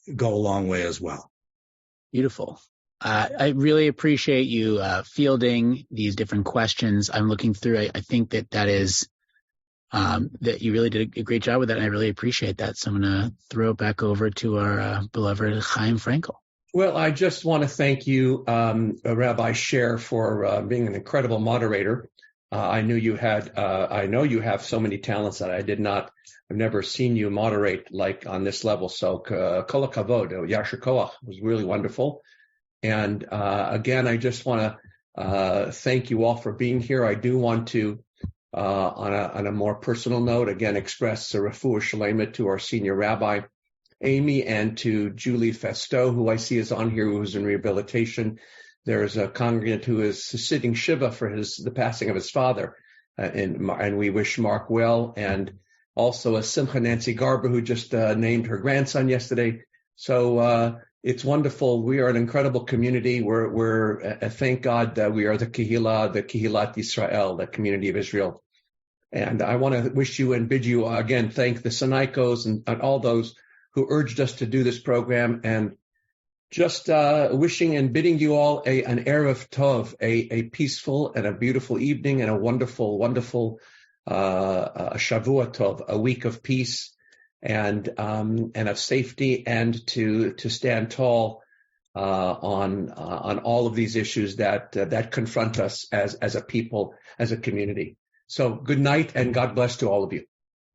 a long way as well. Beautiful. I really appreciate you fielding these different questions. I'm looking through. I think that is that you really did a great job with that, and I really appreciate that. So I'm going to throw it back over to our beloved Chayim Frenkel. Well, I just want to thank you, Rabbi Sher, for being an incredible moderator. I know you have so many talents that I've never seen you moderate like on this level. So, kol hakavod, yasher koach, was really wonderful. And again, I just want to thank you all for being here. I do want to, on a more personal note, again express a refuah shalema to our senior rabbi, Amy, and to Julie Festo, who I see is on here, who's in rehabilitation. There's a congregant who is sitting shiva for the passing of his father. and we wish Mark well, and also a Simcha Nancy Garber, who just named her grandson yesterday. So it's wonderful. We are an incredible community. We're thank God that we are the Kehillat Israel, the community of Israel. And I want to wish you and bid you again thank the Sinaikos and all those who urged us to do this program, and just wishing and bidding you all an Erev Tov, a peaceful and a beautiful evening, and a wonderful, wonderful Shavua Tov, a week of peace and of safety, and to stand tall on all of these issues that confront us as a people, as a community. So good night and God bless to all of you.